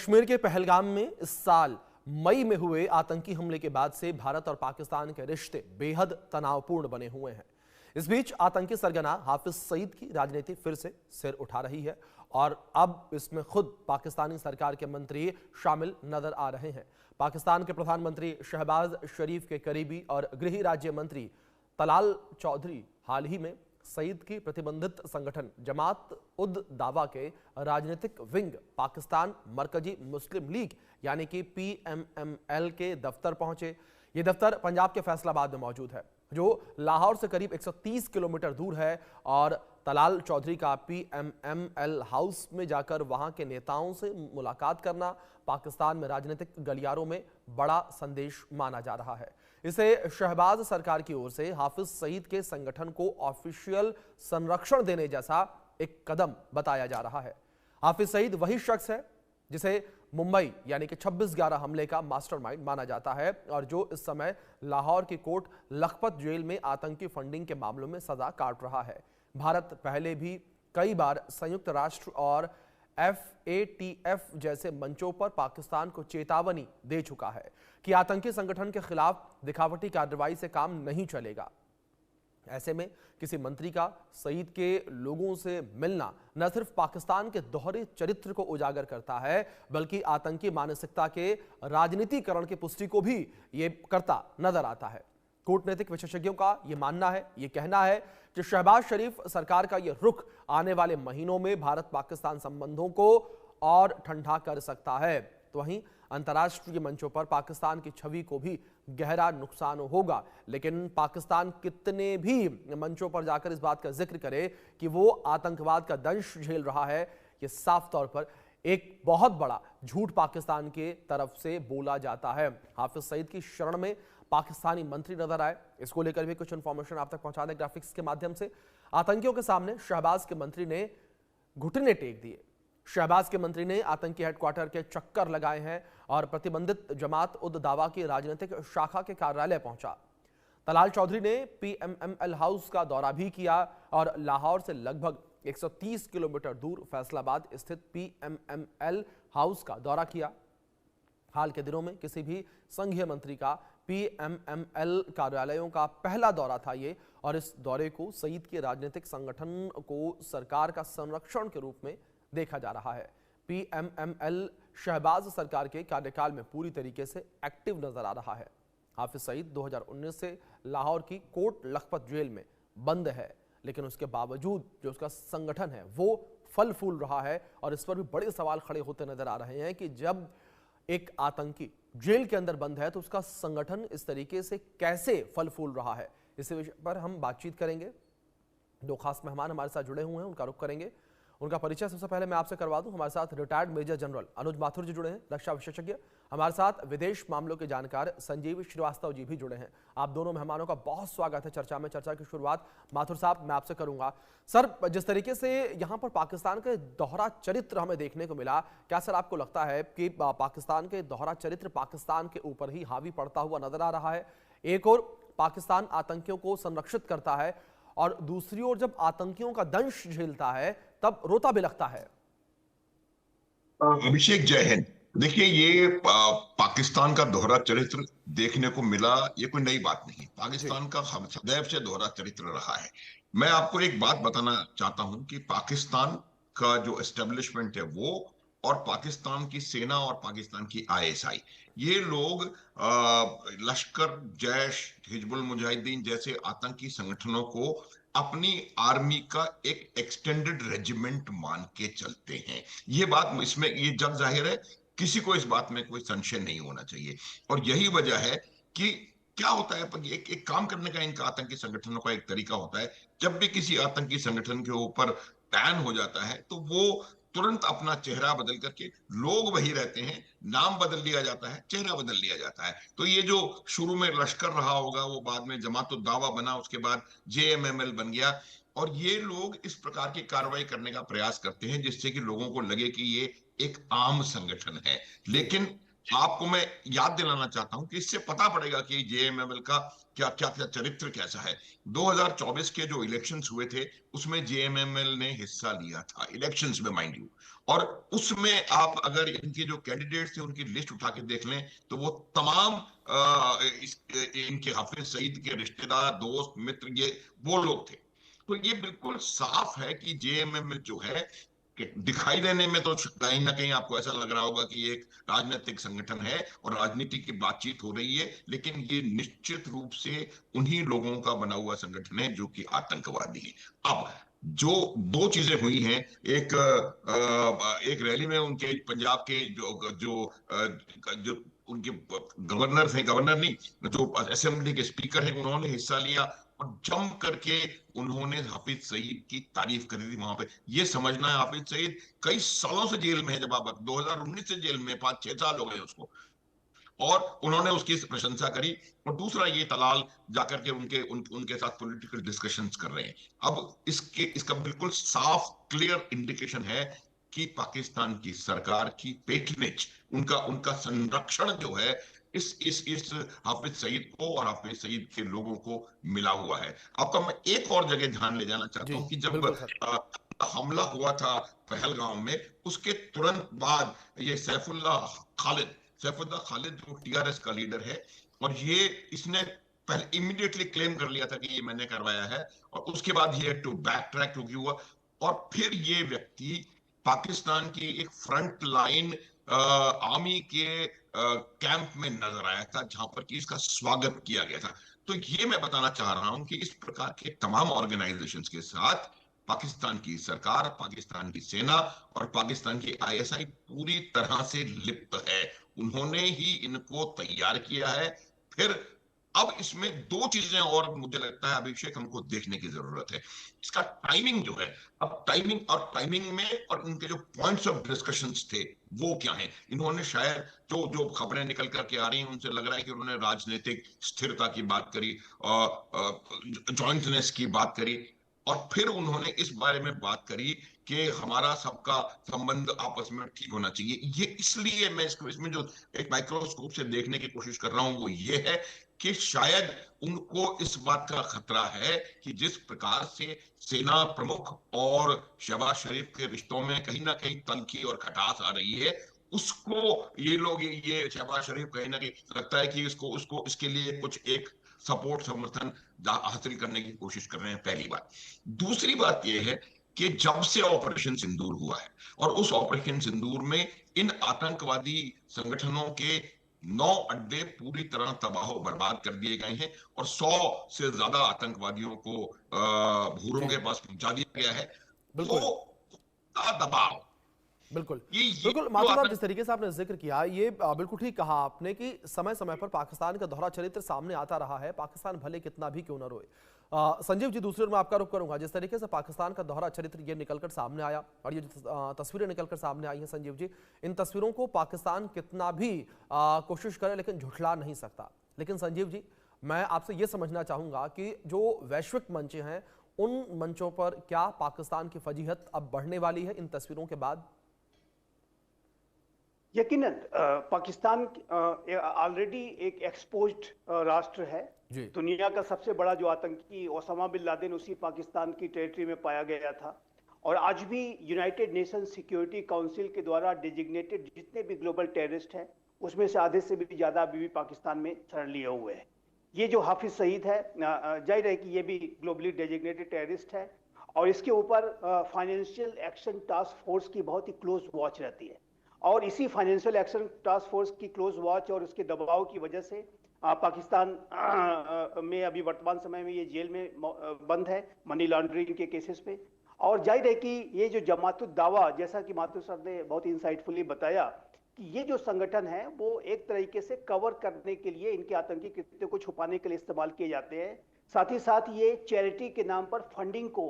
कश्मीर के पहलगाम में इस साल मई में हुए आतंकी हमले के बाद से भारत और पाकिस्तान के रिश्ते बेहद तनावपूर्ण बने हुए हैं। इस बीच आतंकी सरगना हाफिज सईद की राजनीति फिर से सिर उठा रही है और अब इसमें खुद पाकिस्तानी सरकार के मंत्री शामिल नजर आ रहे हैं। पाकिस्तान के प्रधानमंत्री शहबाज शरीफ के करीबी और गृह राज्य मंत्री तलाल चौधरी हाल ही में सईद की प्रतिबंधित संगठन जमात उद दावा के राजनीतिक विंग पाकिस्तान मरकजी मुस्लिम लीग यानी कि PMML के दफ्तर पहुंचे। ये दफ्तर पंजाब के फैसलाबाद में मौजूद है, जो लाहौर से करीब 130 किलोमीटर दूर है, और तलाल चौधरी का PMML हाउस में जाकर वहां के नेताओं से मुलाकात करना पाकिस्तान में राजनीतिक गलियारों में बड़ा संदेश माना जा रहा है। इसे शहबाज सरकार की ओर से हाफिज सईद के संगठन को ऑफिशियल संरक्षण देने जैसा एक कदम बताया जा रहा है। हाफिज सईद वही शख्स है जिसे मुंबई यानी कि 26/11 हमले का मास्टरमाइंड माना जाता है और जो इस समय लाहौर की कोर्ट लखपत जेल में आतंकी फंडिंग के मामलों में सजा काट रहा है। भारत पहले भी कई बार संयुक्त राष्ट्र और FATF जैसे मंचों पर पाकिस्तान को चेतावनी दे चुका है कि आतंकी संगठन के खिलाफ दिखावटी कार्रवाई से काम नहीं चलेगा। ऐसे में किसी मंत्री का सईद के लोगों से मिलना न सिर्फ पाकिस्तान के दोहरे चरित्र को उजागर करता है, बल्कि आतंकी मानसिकता के राजनीतिकरण की पुष्टि को भी ये करता नजर आता है। कूटनीतिक विशेषज्ञों का यह मानना है, ये कहना है कि शहबाज शरीफ सरकार का यह रुख आने वाले महीनों में भारत पाकिस्तान संबंधों को और ठंडा कर सकता है। तो वहीं अंतर्राष्ट्रीय मंचों पर पाकिस्तान की छवि को भी गहरा नुकसान होगा, लेकिन पाकिस्तान कितने भी मंचों पर जाकर इस बात का जिक्र करे कि वो आतंकवाद का दंश झेल रहा है, ये साफ तौर पर एक बहुत बड़ा झूठ पाकिस्तान के तरफ से बोला जाता है। हाफिज सईद की शरण में पाकिस्तानी मंत्री नजर आए, इसको लेकर भी कुछ इंफॉर्मेशन आप तक पहुंचा दें ग्राफिक्स के माध्यम से। आतंकियों के सामने शहबाज के मंत्री ने घुटने टेक दिए। शहबाज के मंत्री ने आतंकी हेडक्वार्टर के चक्कर लगाए हैं और प्रतिबंधित जमात उद दावा की राजनीतिक शाखा के कार्यालय पहुंचा। तलाल चौधरी ने PMML हाउस का दौरा भी किया और लाहौर से लगभग 130 किलोमीटर दूर फैसलाबाद स्थित PMML हाउस का दौरा किया। हाल के दिनों में किसी भी संघीय मंत्री का PMML कार्यालयों का पहला दौरा था ये, और इस दौरे को सईद के राजनीतिक संगठन को सरकार का संरक्षण के रूप में देखा जा रहा है। PMML शहबाज सरकार के कार्यकाल में पूरी तरीके से एक्टिव नजर आ रहा है। हाफिज सईद 2019 से लाहौर की कोर्ट लखपत जेल में बंद है, लेकिन उसके बावजूद जो उसका संगठन है वो फल फूल रहा है, और इस पर भी बड़े सवाल खड़े होते नजर आ रहे हैं कि जब एक आतंकी जेल के अंदर बंद है तो उसका संगठन इस तरीके से कैसे फल फूल रहा है। इस विषय पर हम बातचीत करेंगे। दो खास मेहमान हमारे साथ जुड़े हुए हैं, उनका रुख करेंगे। उनका परिचय सबसे पहले मैं आपसे करवा दूं। हमारे साथ रिटायर्ड मेजर जनरल अनुज माथुर जी जुड़े हैं, रक्षा विशेषज्ञ। हमारे साथ विदेश मामलों के जानकार संजीव श्रीवास्तव जी भी जुड़े हैं। आप दोनों मेहमानों का बहुत स्वागत है चर्चा में। चर्चा की शुरुआत माथुर साहब मैं आपसे करूंगा। सर, जिस तरीके से यहाँ पर पाकिस्तान के दोहरा चरित्र हमें देखने को मिला, क्या सर आपको लगता है कि पाकिस्तान के दोहरा चरित्र पाकिस्तान के ऊपर ही हावी पड़ता हुआ नजर आ रहा है? एक और पाकिस्तान आतंकियों को संरक्षित करता है और दूसरी ओर जब आतंकियों का दंश झेलता है तब रोता बिलखता है। अभिषेक, जय हिंद। देखिए, ये पाकिस्तान का दोहरा चरित्र देखने को मिला, ये कोई नई बात नहीं। पाकिस्तान का सदैव से दोहरा चरित्र रहा है। मैं आपको एक बात बताना चाहता हूं कि पाकिस्तान का जो एस्टेब्लिशमेंट है वो, और पाकिस्तान की सेना और पाकिस्तान की ISI, ये लोग लश्कर, जैश, हिजबुल मुजाहिदीन जैसे आतंकी संगठनों को अपनी आर्मी का एक एक्सटेंडेड रेजिमेंट मान के चलते हैं। ये बात, इसमें ये जग जाहिर है, किसी को इस बात में कोई संशय नहीं होना चाहिए। और यही वजह है कि क्या होता है, एक काम करने का इनका आतंकी संगठनों का एक तरीका होता है। जब भी किसी आतंकी संगठन के ऊपर बैन हो जाता है तो वो तुरंत अपना चेहरा बदल करके, लोग वही रहते हैं, नाम बदल लिया जाता है, चेहरा बदल लिया जाता है। तो ये जो शुरू में लश्कर रहा होगा वो बाद में जमात उद दावा बना, उसके बाद JMML बन गया, और ये लोग इस प्रकार की कार्रवाई करने का प्रयास करते हैं जिससे कि लोगों को लगे कि ये एक आम संगठन है। लेकिन आपको मैं याद दिलाना चाहता हूं कि इससे पता पड़ेगा कि जेएमएमएल का क्या क्या क्या चरित्र कैसा है। 2024 के जो इलेक्शंस हुए थे उसमें जेएमएमएल ने हिस्सा लिया था, इलेक्शंस में माइंड यू। और उसमें आप अगर इनके जो कैंडिडेट्स थे उनकी लिस्ट उठा के देख लें तो वो तमाम इनके हाफिज सईद के रिश्तेदार, दोस्त, मित्र, ये वो लोग थे। तो ये बिल्कुल साफ है कि जेएमएमएल जो है कि दिखाई देने में तो कहीं ना कहीं आपको ऐसा लग रहा होगा कि एक राजनीतिक संगठन है और राजनीति की बातचीत हो रही है, लेकिन ये निश्चित रूप से उन्हीं लोगों का बना हुआ संगठन है जो कि आतंकवादी है। अब जो दो चीजें हुई हैं, एक रैली में उनके पंजाब के जो उनके गवर्नर थे, गवर्नर नहीं, जो असेंबली के स्पीकर हैं, उन्होंने हिस्सा लिया और जम करके उन्होंने हाफिज सईद की तारीफ करी थी वहां पे। ये समझना है हाफिज सईद कई सालों से जेल में है, जब आप 2019 से जेल में, 5-6 साल हो गए उसको, और उन्होंने उसकी प्रशंसा करी। और दूसरा ये तलाल जाकर के उनके साथ पॉलिटिकल डिस्कशंस कर रहे हैं। अब इसका बिल्कुल साफ क्लियर इंडिकेशन है कि पाकिस्तान की सरकार की पेटनेज, उनका उनका संरक्षण जो है इस हाफिज सईद को और हाफिज सईद के लोगों को मिला हुआ है। आपका मैं एक और जगह ध्यान ले जाना चाहता जी हूं कि जब बिल्कुल सर। हमला हुआ था पहलगांव में, उसके तुरंत बाद ये सैफुल्लाह खालिद जो टीआरएस का लीडर है, और ये इसने पहले इमीडिएटली क्लेम कर लिया था कि ये मैंने करवाया है, और उसके बाद ये टू बैक ट्रैक क्योंकि हुआ, और फिर ये व्यक्ति पाकिस्तान की एक फ्रंट लाइन आर्मी के कैंप में नजर आया था जहां पर कि इसका स्वागत किया गया था। तो ये मैं बताना चाह रहा हूं कि इस प्रकार के तमाम ऑर्गेनाइजेशंस के साथ पाकिस्तान की सरकार, पाकिस्तान की सेना और पाकिस्तान की आईएसआई पूरी तरह से लिप्त है। उन्होंने ही इनको तैयार किया है। फिर अब इसमें दो चीजें और मुझे लगता है अभिषेक हमको देखने की जरूरत है। इसका टाइमिंग जो है, अब टाइमिंग में और इनके जो पॉइंट्स ऑफ डिस्कशंस थे वो क्या है। इन्होंने शायद जो जो खबरें निकल करके आ रही हैं उनसे लग रहा है कि उन्होंने राजनीतिक स्थिरता की बात करी और जॉइंटनेस की बात करी, और फिर उन्होंने इस बारे में बात करी कि हमारा सबका संबंध आपस में ठीक होना चाहिए। ये इसलिए मैं इसको इसमें जो एक माइक्रोस्कोप से देखने की कोशिश कर रहा हूं वो ये है कि शायद उनको इस बात का खतरा है कि जिस प्रकार से सेना प्रमुख और शहबाज शरीफ के रिश्तों में कहीं ना कहीं तलखी और खटास आ रही है, उसको ये लोग, ये शहबाज शरीफ कहीं ना कहीं लगता है कि इसको उसको इसके लिए कुछ एक सपोर्ट, समर्थन हासिल करने की कोशिश कर रहे हैं, पहली बात। दूसरी बात यह है कि जब से ऑपरेशन सिंदूर हुआ है और उस ऑपरेशन सिंदूर में इन आतंकवादी संगठनों के 9 अड्डे पूरी तरह तबाह बर्बाद कर दिए गए हैं और 100 से ज्यादा आतंकवादियों को भूरों जी के पास पहुंचा दिया गया है। तो बिल्कुल का दबाव, बिल्कुल ये बिल्कुल जो माथुर साहब, आतंक। जिस तरीके से आपने जिक्र किया ये बिल्कुल ठीक कहा आपने कि समय समय पर पाकिस्तान का दोहरा चरित्र सामने आता रहा है, पाकिस्तान भले कितना भी क्यों न रोए। संजीव जी, दूसरी ओर मैं आपका रुख करूंगा। जिस तरीके से पाकिस्तान का दोहरा चरित्र ये निकलकर सामने आया और ये जो तस्वीरें निकलकर सामने आई हैं संजीव जी, इन तस्वीरों को पाकिस्तान कितना भी कोशिश करे लेकिन झुठला नहीं सकता। लेकिन संजीव जी, मैं आपसे ये समझना चाहूंगा कि जो वैश्विक मंच हैं उन मंचों पर क्या पाकिस्तान की फजीहत अब बढ़ने वाली है इन तस्वीरों के बाद? यकीनन पाकिस्तान ऑलरेडी एक एक्सपोज्ड राष्ट्र है। जी दुनिया का सबसे बड़ा जो आतंकी ओसामा बिन लादेन उसी पाकिस्तान की टेरिटरी में पाया गया था। और आज भी यूनाइटेड नेशन सिक्योरिटी काउंसिल के द्वारा डिजिग्नेटेड जितने भी ग्लोबल टेररिस्ट हैं उसमें से आधे से भी ज्यादा अभी भी पाकिस्तान में शरण लिए हुए हैं। ये जो हाफिज सईद है, जाहिर है कि ये भी ग्लोबली डेजिग्नेटेड टेररिस्ट है और इसके ऊपर फाइनेंशियल एक्शन टास्क फोर्स की बहुत ही क्लोज वॉच रहती है। और इसी फाइनेंशियल एक्शन टास्क फोर्स की क्लोज वॉच और उसके दबाव की वजह से पाकिस्तान में अभी वर्तमान समय में ये जेल में बंद है मनी लॉन्ड्रिंग के केसेस पे। और जाहिर है कि ये जो जमातुद दावा, जैसा कि माथुर सर ने बहुत इंसाइटफुली बताया कि ये जो संगठन है वो एक तरीके से कवर करने के लिए, इनके आतंकी कृत्यों को छुपाने के लिए इस्तेमाल किए जाते हैं। साथ ही साथ ये चैरिटी के नाम पर फंडिंग को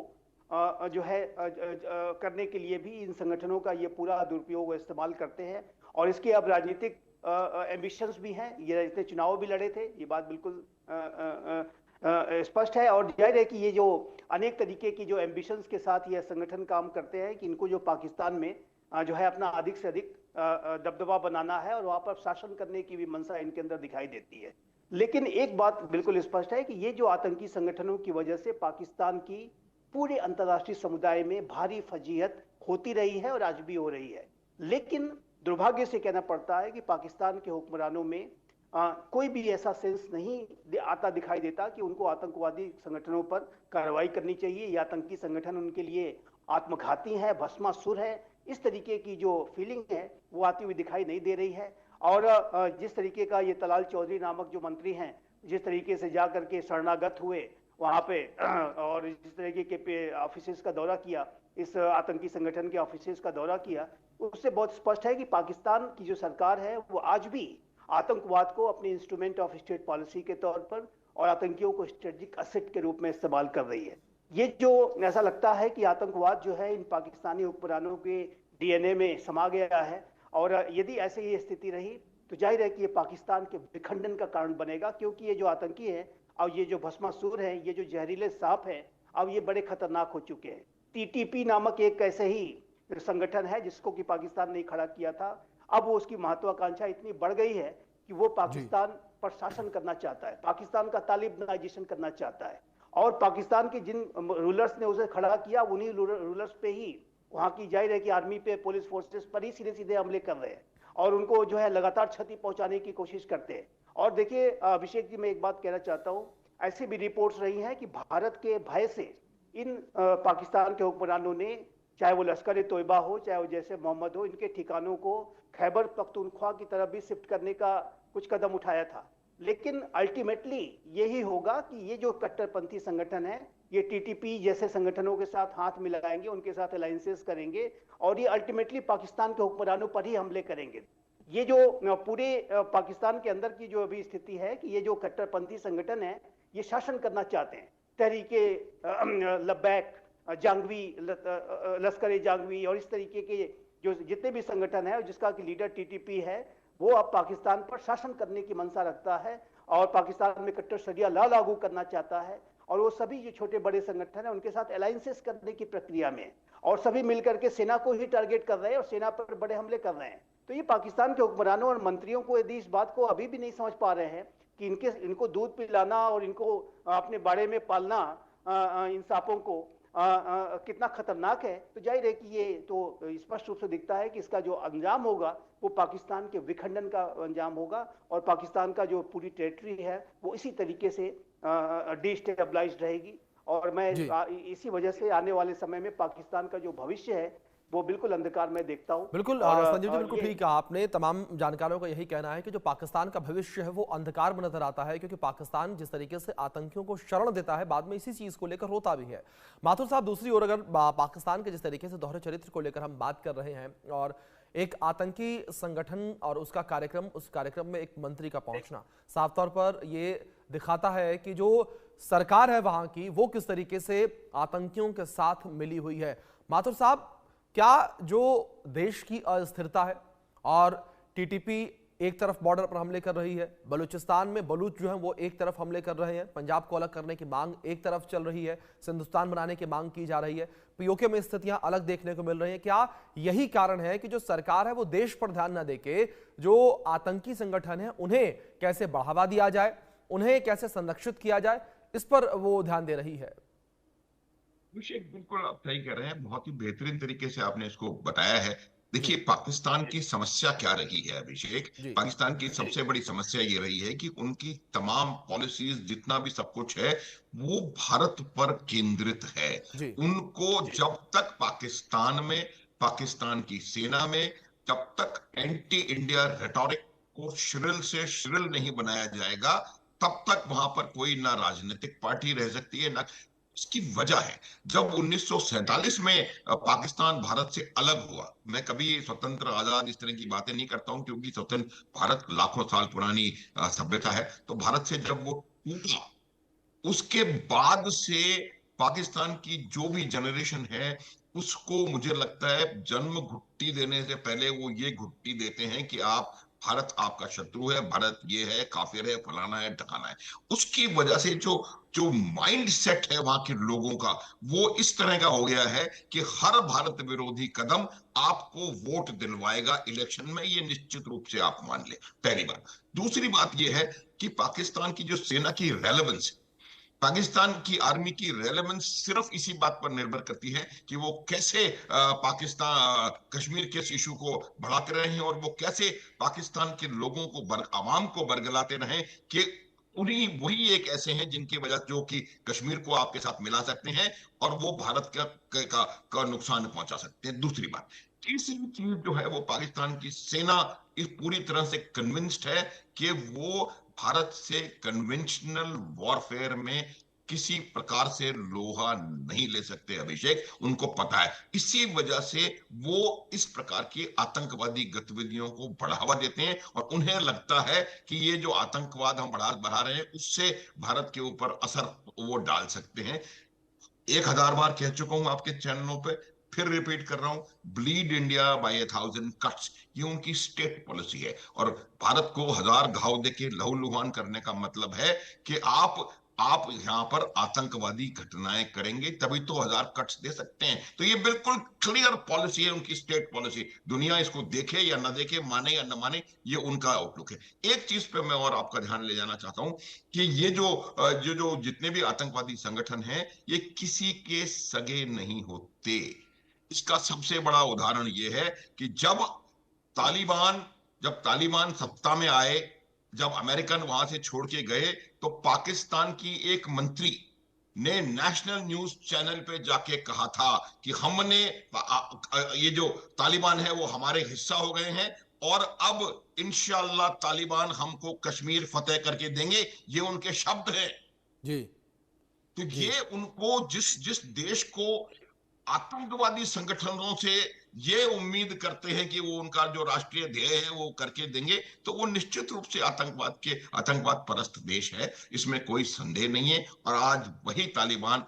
जो है करने के लिए भी इन संगठनों का ये पूरा दुरुपयोग इस्तेमाल करते हैं। और इसके अब राजनीतिक एम्बिशंस भी हैं, ये इतने चुनाव भी लड़े थे, ये बात बिल्कुल स्पष्ट है। और जाहिर है कि ये जो अनेक तरीके की जो एम्बिशंस के साथ ये संगठन काम करते हैं कि इनको जो पाकिस्तान में जो है अपना अधिक से अधिक दबदबा बनाना है और वहां पर शासन करने की भी मंशा इनके अंदर दिखाई देती है। लेकिन एक बात बिल्कुल स्पष्ट है कि ये जो आतंकी संगठनों की वजह से पाकिस्तान की पूरे अंतर्राष्ट्रीय समुदाय में भारी फजीहत होती रही है और आज भी हो रही है। लेकिन दुर्भाग्य से कहना पड़ता है कि पाकिस्तान के हुक्मरानों में कोई भी ऐसा सेंस नहीं आता दिखाई देता कि उनको आतंकवादी संगठनों पर कार्रवाई करनी चाहिए। ये आतंकी संगठन उनके लिए आत्मघाती है, भस्मासुर है, इस तरीके की जो फीलिंग है वो आती हुई दिखाई नहीं दे रही है। और जिस तरीके का ये तलाल चौधरी नामक जो मंत्री हैं, जिस तरीके से जा करके शरणागत हुए वहां पे और जिस तरीके के ऑफिसेस का दौरा किया, इस आतंकी संगठन के ऑफिसेस का दौरा किया, उससे बहुत स्पष्ट है कि पाकिस्तान की जो सरकार है वो आज भी आतंकवाद को अपने इंस्ट्रूमेंट ऑफ स्टेट पॉलिसी के तौर पर और आतंकियों को स्ट्रेटेजिक असेट के रूप में इस्तेमाल कर रही है। ये जो ऐसा लगता है कि आतंकवाद जो है इन पाकिस्तानी हुक्मरानों के डीएनए में समा गया है और यदि ऐसे ही स्थिति रही तो जाहिर है कि ये पाकिस्तान के विखंडन का कारण बनेगा, क्योंकि ये जो आतंकी है और ये जो भस्मासुर है, ये जो जहरीले सांप है, अब ये बड़े खतरनाक हो चुके हैं। टीटीपी नामक एक ऐसे ही संगठन है जिसको कि पाकिस्तान ने खड़ा किया था। अब वो उसकी महत्वाकांक्षा इतनी बढ़ गई है कि वो पाकिस्तान पर शासन करना चाहता है, पाकिस्तान का तालिबानाइजेशन करना चाहता है और पाकिस्तान के जिन रूलर्स ने उसे खड़ा किया उन्हीं रूलर्स पे ही वहां की जाहिर है कि आर्मी पे, पुलिस फोर्सेस पर ही सीधे सीधे हमले कर रहे हैं और उनको जो है लगातार क्षति पहुंचाने की कोशिश करते हैं। और देखिए अभिषेक जी, मैं एक बात कहना चाहता हूं, ऐसी भी रिपोर्ट्स रही हैं कि भारत के भय से इन पाकिस्तान के हुक्मरानों ने, चाहे वो लश्कर ए तोयबा हो, चाहे वो जैसे मोहम्मद हो, इनके ठिकानों को खैबर पख्तूनख्वा की तरफ भी शिफ्ट करने का कुछ कदम उठाया था। लेकिन अल्टीमेटली यही होगा कि ये जो कट्टरपंथी संगठन है ये टीटीपी जैसे संगठनों के साथ हाथ मिलाएंगे, उनके साथ अलायंसेस करेंगे और ये अल्टीमेटली पाकिस्तान के हुक्मरानों पर ही हमले करेंगे। ये जो पूरे पाकिस्तान के अंदर की जो अभी स्थिति है कि ये जो कट्टरपंथी संगठन है ये शासन करना चाहते हैं। तहरीके लब्बैक, जांगवी, लश्कर ए जांगवी और इस तरीके के जो जितने भी संगठन है जिसका कि लीडर टीटीपी है, वो अब पाकिस्तान पर शासन करने की मंशा रखता है और पाकिस्तान में कट्टर शरिया लॉ लागू करना चाहता है और वो सभी जो छोटे बड़े संगठन है उनके साथ अलायंसेस करने की प्रक्रिया में और सभी मिलकर के सेना को ही टारगेट कर रहे हैं और सेना पर बड़े हमले कर रहे हैं। तो ये पाकिस्तान के हुक्मरानों और मंत्रियों को यदि इस बात को अभी भी नहीं समझ पा रहे हैं कि इनको दूध पिलाना और इनको अपने बाड़े में पालना इन सांपों को कितना खतरनाक है, तो जाहिर है कि ये तो स्पष्ट रूप से दिखता है कि इसका जो अंजाम होगा वो पाकिस्तान के विखंडन का अंजाम होगा और पाकिस्तान का जो पूरी टेरिटरी है वो इसी तरीके से डिस्टेबलाइज्ड रहेगी। और मैं इसी वजह से आने वाले समय में पाकिस्तान का जो भविष्य है वो बिल्कुल अंधकार में देखता हूं। बिल्कुल संजीव जी, बिल्कुल ठीक है आपने। तमाम जानकारों का यही कहना है कि जो पाकिस्तान का भविष्य है वो अंधकार में नजर आता है, क्योंकि पाकिस्तान जिस तरीके से आतंकियों को शरण देता है बाद में इसी चीज को लेकर रोता भी है। माथुर साहब, दूसरी ओर अगर पाकिस्तान के जिस तरीके से दोहरे चरित्र को लेकर हम बात कर रहे हैं और एक आतंकी संगठन और उसका कार्यक्रम, उस कार्यक्रम में एक मंत्री का पहुंचना साफ तौर पर ये दिखाता है कि जो सरकार है वहां की वो किस तरीके से आतंकियों के साथ मिली हुई है। माथुर साहब, क्या जो देश की अस्थिरता है और टीटीपी एक तरफ बॉर्डर पर हमले कर रही है, बलूचिस्तान में बलूच जो हैं वो एक तरफ हमले कर रहे हैं, पंजाब को अलग करने की मांग एक तरफ चल रही है, हिंदुस्तान बनाने की मांग की जा रही है, पीओके में स्थितियां अलग देखने को मिल रही हैं, क्या यही कारण है कि जो सरकार है वो देश पर ध्यान न देके जो आतंकी संगठन है उन्हें कैसे बढ़ावा दिया जाए, उन्हें कैसे संरक्षित किया जाए, इस पर वो ध्यान दे रही है? अभिषेक, बिल्कुल आप सही कह रहे हैं, बहुत ही बेहतरीन तरीके से आपने इसको बताया है। देखिए, पाकिस्तान की समस्या क्या रही है अभिषेक, पाकिस्तान की सबसे बड़ी समस्या ये रही है कि उनकी तमाम पॉलिसीज, जितना भी सब कुछ है वो भारत पर केंद्रित है। उनको जब तक पाकिस्तान में, पाकिस्तान की सेना में जब तक एंटी इंडिया रेटोरिक को श्रिल से श्रिल नहीं बनाया जाएगा तब तक वहां पर कोई ना राजनीतिक पार्टी रह सकती है ना। इसकी वजह है, जब 1947 में पाकिस्तान भारत से अलग हुआ, मैं कभी स्वतंत्र आजाद इस तरह की बातें नहीं करता हूं क्योंकि स्वतंत्र भारत लाखों साल पुरानी सभ्यता है, तो भारत से जब वो टूटा उसके बाद से पाकिस्तान की जो भी जनरेशन है उसको मुझे लगता है जन्म घुट्टी देने से पहले वो ये घुट्टी देते हैं कि आप भारत आपका शत्रु है, भारत ये है, काफिर है, फलाना है, ठकाना है। उसकी वजह से जो जो माइंड सेट है वहां के लोगों का, वो इस तरह का हो गया है कि हर भारत विरोधी कदम आपको वोट दिलवाएगा इलेक्शन में, ये निश्चित रूप से आप मान ले। पहली बात। दूसरी बात ये है कि पाकिस्तान की जो सेना की रेलेवेंस, पाकिस्तान की आर्मी की रेलेवेंस सिर्फ इसी बात पर निर्भर करती है कि वो कैसे पाकिस्तान कश्मीर के इस इशू को बढ़ाते रहे हैं, और वो कैसे पाकिस्तान के लोगों को आवाम को बरगलाते रहे कि उन्हीं वही एक ऐसे हैं जिनकी वजह जो कि कश्मीर को आपके साथ मिला सकते हैं और वो भारत का नुकसान पहुंचा सकते हैं। दूसरी बात। तीसरी चीज जो है, वो पाकिस्तान की सेना इस पूरी तरह से कन्विंस्ड है कि वो भारत से कन्वेंशनल वॉरफेयर में किसी प्रकार से लोहा नहीं ले सकते। अभिषेक, उनको पता है। इसी वजह से वो इस प्रकार की आतंकवादी गतिविधियों को बढ़ावा देते हैं, और उन्हें लगता है कि ये जो आतंकवाद हम बढ़ा रहे हैं उससे भारत के ऊपर असर वो डाल सकते हैं। 1000 बार कह चुका हूं आपके चैनलों पे, फिर रिपीट कर रहा हूं, ब्लीड इंडिया बाय 1000 कट्स, ये उनकी स्टेट पॉलिसी है। और भारत को 1000 घाव देके लहूलुहान करने का मतलब है कि आप यहां पर आतंकवादी घटनाएं करेंगे तभी तो 1000 कट्स दे सकते हैं। तो ये बिल्कुल क्लियर पॉलिसी है, उनकी स्टेट पॉलिसी। दुनिया इसको देखे या ना देखे, माने या न माने, ये उनका आउटलुक है। एक चीज पे मैं और आपका ध्यान ले जाना चाहता हूं कि ये जो जितने भी आतंकवादी संगठन हैं, ये किसी के सगे नहीं होते। इसका सबसे बड़ा उदाहरण ये है कि तालिबान जब तालिबान सत्ता में आए, जब अमेरिकन वहां से छोड़ के गए, तो पाकिस्तान की एक मंत्री ने नेशनल न्यूज चैनल पे जाके कहा था कि हमने ये जो तालिबान है वो हमारे हिस्सा हो गए हैं, और अब इंशाल्लाह तालिबान हमको कश्मीर फतेह करके देंगे। ये उनके शब्द हैं। जी। तो जी। ये उनको जिस जिस देश को आतंकवादी संगठनों से ये उम्मीद करते हैं कि वो उनका जो राष्ट्रीय ध्येय है वो करके देंगे, तो वो निश्चित रूप से आतंकवाद परस्त देश है, इसमें कोई संदेह नहीं है। और आज वही तालिबान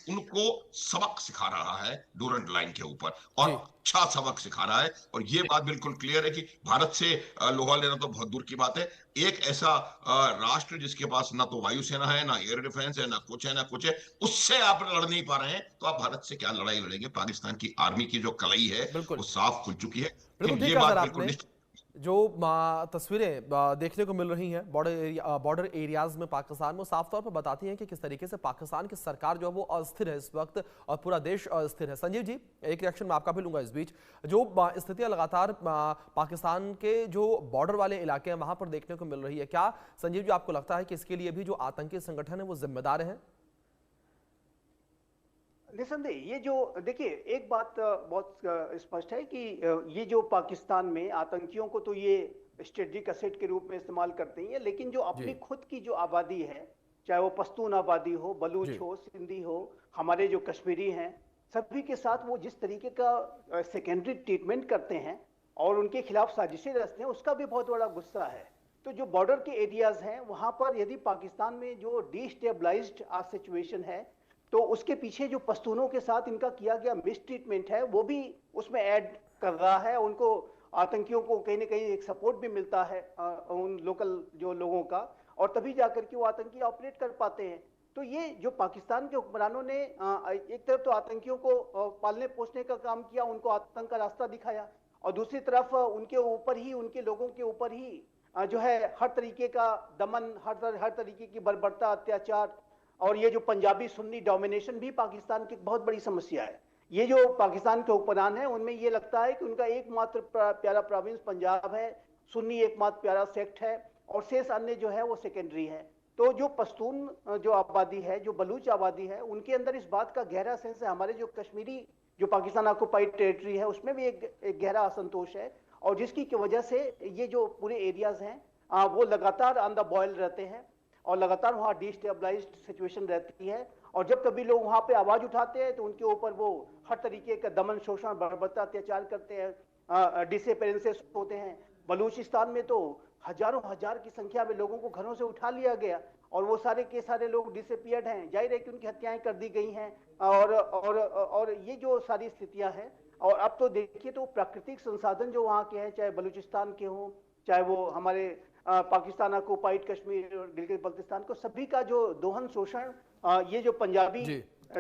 उनको सबक सिखा रहा है डूरंट लाइन के ऊपर, और जी। अच्छा सबक सिखा रहा है। और ये बात बिल्कुल क्लियर है कि भारत से लोहा लेना तो बहुत दूर की बात है। एक ऐसा राष्ट्र जिसके पास ना तो वायुसेना है, ना एयर डिफेंस है, ना कुछ है, ना कुछ है, उससे आप लड़ नहीं पा रहे हैं, तो आप भारत से क्या लड़ाई लड़ेंगे? पाकिस्तान की आर्मी की जो कलई है बिल्कुल वो साफ खुल चुकी है। बिल्कुल लेकिन ठीक ये कहा सर बात बिल्कुल आपने। जो तस्वीरें देखने को मिल रही हैं बॉर्डर एरियाज में पाकिस्तान में, साफ तौर पर बताती हैं कि किस तरीके से पाकिस्तान की सरकार जो है वो अस्थिर है इस वक्त, और पूरा देश अस्थिर है। संजीव जी, एक रिएक्शन मैं आपका भी लूंगा इस बीच। जो स्थितियां लगातार पाकिस्तान के जो बॉर्डर वाले इलाके हैं वहां पर देखने को मिल रही है, क्या संजीव जी आपको लगता है कि इसके लिए भी जो आतंकी संगठन है वो जिम्मेदार है? निसंदेह ये जो देखिए, एक बात बहुत स्पष्ट है कि ये जो पाकिस्तान में आतंकियों को तो ये स्ट्रेटेजिक असेट के रूप में इस्तेमाल करते ही है, लेकिन जो अपनी जी। खुद की जो आबादी है, चाहे वो पश्तून आबादी हो, बलूच जी। हो, सिंधी हो, हमारे जो कश्मीरी हैं, सभी के साथ वो जिस तरीके का सेकेंडरी ट्रीटमेंट करते हैं और उनके खिलाफ साजिशें रचते हैं, उसका भी बहुत बड़ा गुस्सा है। तो जो बॉर्डर के एरियाज हैं वहां पर यदि पाकिस्तान में जो डिस्टेबलाइज्ड आज सिचुएशन है, तो उसके पीछे जो पश्तूनों के साथ इनका किया गया मिसट्रीटमेंट है वो भी उसमें ऐड कर रहा है। उनको आतंकियों को कहीं ना कहीं एक सपोर्ट भी मिलता है उन लोकल जो लोगों का, और तभी जाकर के वो आतंकी ऑपरेट कर पाते हैं। तो ये जो पाकिस्तान के हुक्मरानों ने एक तरफ तो आतंकियों को पालने पोसने का काम किया, उनको आतंक का रास्ता दिखाया, और दूसरी तरफ उनके ऊपर ही, उनके लोगों के ऊपर ही जो है हर तरीके का दमन, हर तरीके की बर्बरता, अत्याचार, और ये जो पंजाबी सुन्नी डोमिनेशन भी पाकिस्तान की बहुत बड़ी समस्या है। ये जो पाकिस्तान के हुक्मरान हैं उनमें ये लगता है कि उनका एकमात्र प्यारा प्रोविंस पंजाब है, सुन्नी एकमात्र प्यारा सेक्ट है, और शेष अन्य जो है वो सेकेंडरी है। तो जो पश्तून जो आबादी है, जो बलूच आबादी है, उनके अंदर इस बात का गहरा सेंस है। हमारे जो कश्मीरी जो पाकिस्तान ऑक्युपाइड टेरिटरी है उसमें भी एक गहरा असंतोष है, और जिसकी वजह से ये जो पूरे एरियाज हैं वो लगातार ऑन द बॉयल रहते हैं, और लगातार वहाँ डिस्टेबलाइज्ड सिचुएशन रहती है। और जब कभी लोग वहाँ पे आवाज उठाते हैं तो उनके ऊपर वो हर तरीके का दमन, शोषण, बर्बरता, अत्याचार करते हैं, डिसअपीयरेंसेस होते हैं। बलूचिस्तान में तो हजारों हजार की संख्या में लोगों को घरों से उठा लिया गया, और वो सारे के सारे लोग डिसअपीयर्ड हैं। जाहिर है कि उनकी हत्याएं कर दी गई हैं, और ये जो सारी स्थितियां हैं और अब तो देखिए तो प्राकृतिक संसाधन जो वहाँ के हैं, चाहे बलूचिस्तान के हों, चाहे वो हमारे पाकिस्तान ऑक्युपाइड कश्मीर और गिलगित बल्तिस्तान को, सभी का जो दोहन शोषण ये जो पंजाबी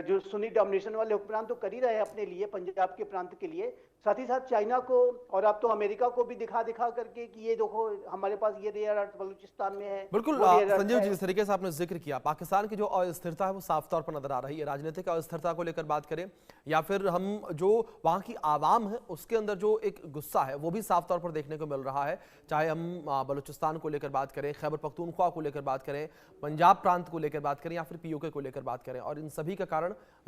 जो सुन्नी डोमिनेशन वाले हुक्मरान तो कर ही रहे हैं अपने लिए, पंजाब के प्रांत के लिए, साथ ही साथ चाइना को और अब तो अमेरिका को भी दिखा दिखा करके कि ये देखो हमारे पास ये रेयर अर्थ बलूचिस्तान में है। बिल्कुल संजीव जी, जिस तरीके से आपने जिक्र किया, पाकिस्तान की जो अस्थिरता है वो साफ तौर पर नजर आ रही है। राजनीतिक अस्थिरता को लेकर बात करें या फिर हम जो वहां की आवाम है उसके अंदर जो एक गुस्सा है वो भी साफ तौर पर देखने को मिल रहा है। चाहे हम बलूचिस्तान को लेकर बात करें, खैबर पख्तूनख्वा को लेकर बात करें, पंजाब प्रांत को लेकर बात करें या फिर पीओके को लेकर बात करें, और इन सभी का कारण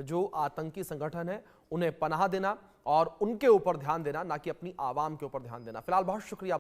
जो आतंकी संगठन है उन्हें पनाह देना और उनके ऊपर ध्यान देना, ना कि अपनी आवाम के ऊपर ध्यान देना। फिलहाल बहुत शुक्रिया।